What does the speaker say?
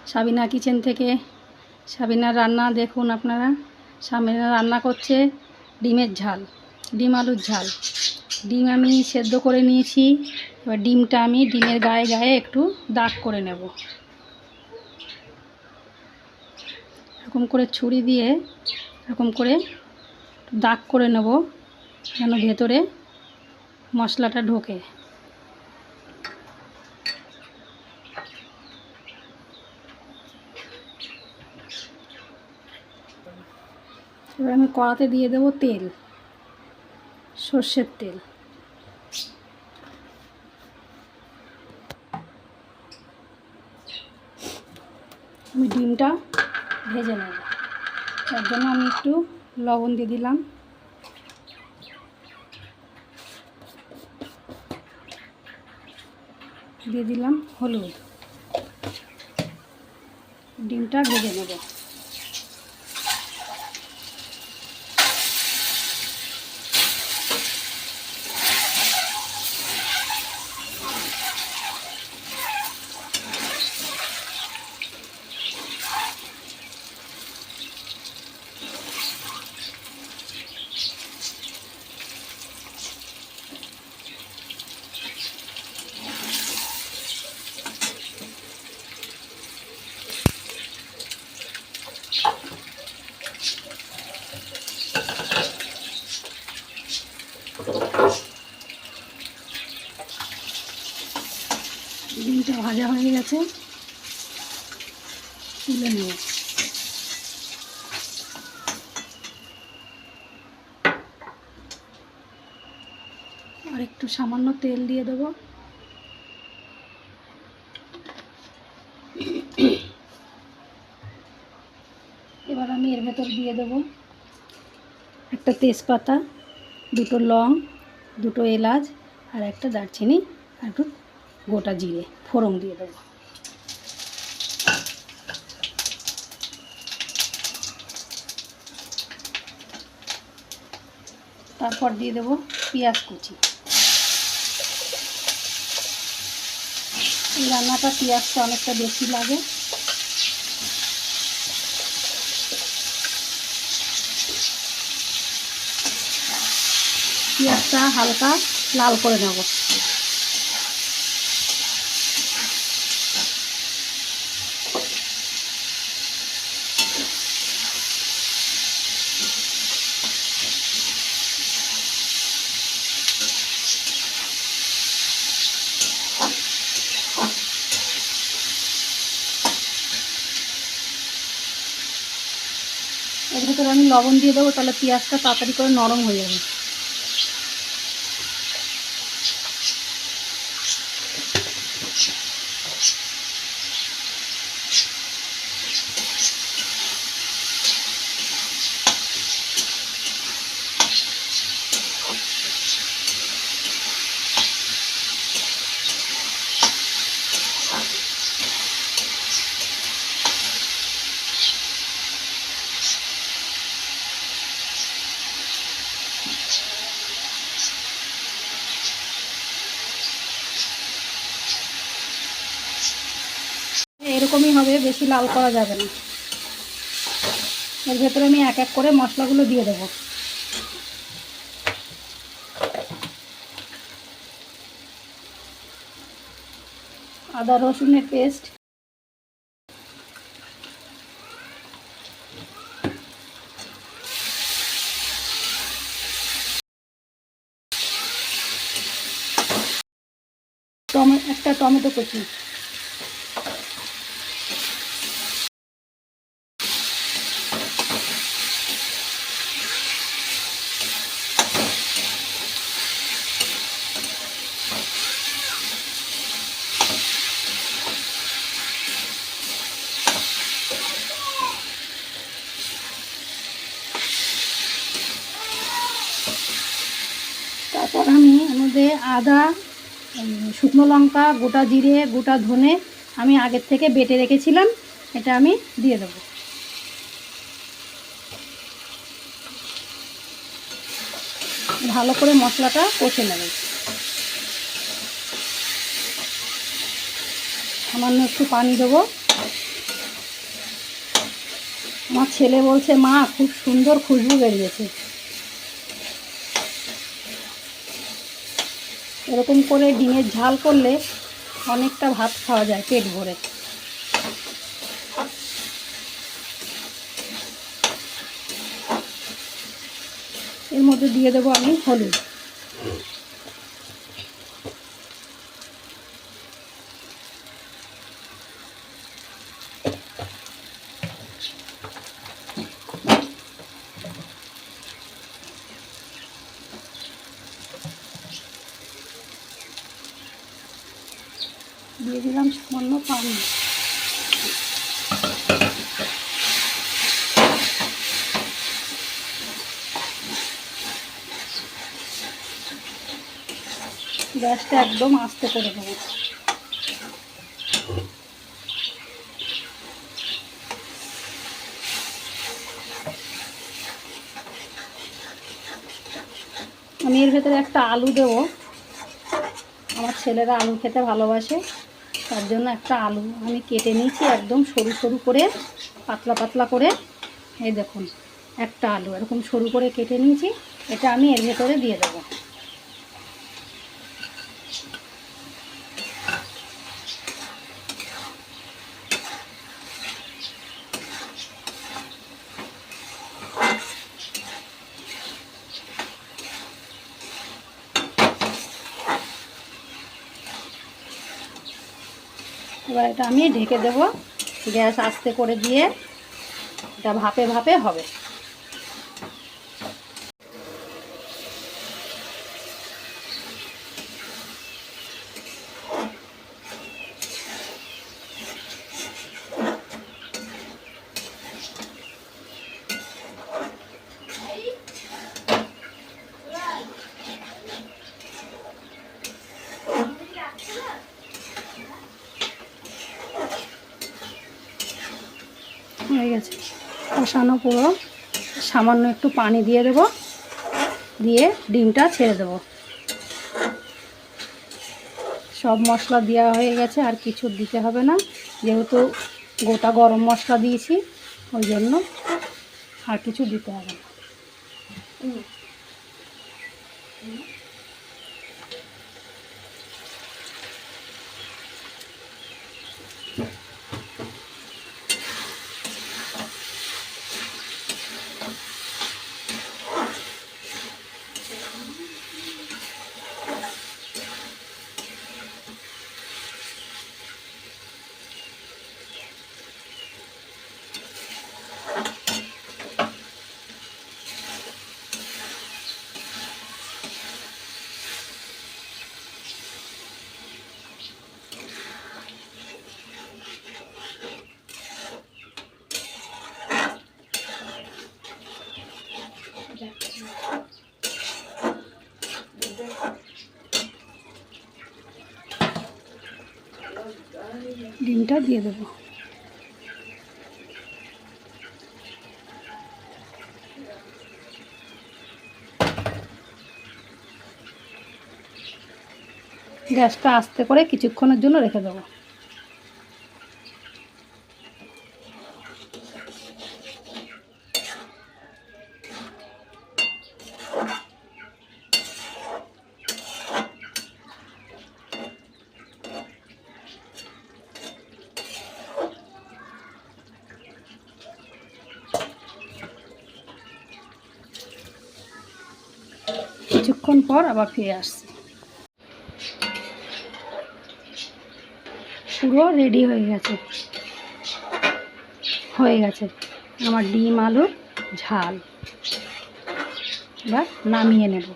Sabina kitchen থেকে। সাবিনার রান্না দেখুন আপনারা। সাবিনা রান্না করছে ডিমের ঝাল, ডিম আলুর ঝাল। ডিম আমি সেদ্ধ করে নিয়েছি। এবার ডিমটা আমি ডিমের গায়ে গায়ে একটু দাগ করে নেব। এরকম করে ছুরি দিয়ে এরকম করে দাগ করে নেব, যেন ভেতরে মশলাটা ঢোকে। এবার আমি কড়াতে দিয়ে দেব তেল, সর্ষের তেল। আমি ডিমটা ভেজে নেব, তার জন্য আমি একটু লবণ দিয়ে দিলাম, দিয়ে দিলাম হলুদ। ডিমটা ভেজে নেব। ডিমটা ভাজা হয়ে গেছে, তুলে নেব। আর একটু সামান্য তেল দিয়ে দেবো। এবার আমি এর ভেতর দিয়ে দেবো একটা তেজপাতা, দুটো লং, দুটো এলাচ আর একটা দারচিনি আর একটু গোটা জিরে ফোড়ন দিয়ে দেবো। তারপর দিয়ে দেবো পেঁয়াজ কুচি। এই রান্নাটা পেঁয়াজটা অনেকটা বেশি লাগে। পেঁয়াজটা হালকা লাল করে নেব। এর ভেতরে আমি লবণ দিয়ে দেবো, তাহলে পেঁয়াজটা তাড়াতাড়ি করে নরম হয়ে যাবে। এরকমই হবে, বেশি লাল করা যাবে না। এর ভেতরে আমি এক এক করে মশলাগুলো দিয়ে দেবো। আদা রসুনের পেস্ট, একটা টমেটো কুচি, তারপর আমি এর মধ্যে আদা, শুকনো লঙ্কা, গোটা জিরে, গোটা ধনে আমি আগের থেকে বেটে রেখেছিলাম, এটা আমি দিয়ে দেবো। ভালো করে মশলাটা কষে নেব। সামান্য একটু পানি দেবো। আমার ছেলে বলছে, মা খুব সুন্দর খুশবু বেরিয়েছে। এরকম করে ডিমের ঝাল করলে অনেকটা ভাত খাওয়া যায় পেট ভরে। এর মধ্যে দিয়ে দেবো আমি হলুদ। দিয়ে দিলাম সামান্য পানি। গ্যাসটা একদম আস্তে করে দেবো। আমি এর ভেতরে একটা আলু দেবো। আমার ছেলেরা আলু খেতে ভালোবাসে, তার জন্য একটা আলু আমি কেটে নিয়েছি একদম সরু সরু করে, পাতলা পাতলা করে। এই দেখুন, একটা আলু এরকম সরু করে কেটে নিয়েছি, এটা আমি এর ভেতরে দিয়ে দেবো। এবার এটা আমি ঢেকে দেব, গ্যাস আস্তে করে দিয়ে এটা ভাপে ভাপে হবে। হয়ে গেছে কষানো পুরো। সামান্য একটু পানি দিয়ে দেব, দিয়ে ডিমটা ছেড়ে দেব। সব মশলা দেওয়া হয়ে গেছে, আর কিছু দিতে হবে না, যেহেতু গোটা গরম মশলা দিয়েছি ওই জন্য আর কিছু দিতে হবে না। ডিমটা দিয়ে দেবো। গ্যাসটা আস্তে করে কিছুক্ষণের জন্য রেখে দেবো। কিছুক্ষণ পর আবার ফিরে আসছি। পুরো রেডি হয়ে গেছে আমার ডিম আলুর ঝাল। এবার নামিয়ে নেব।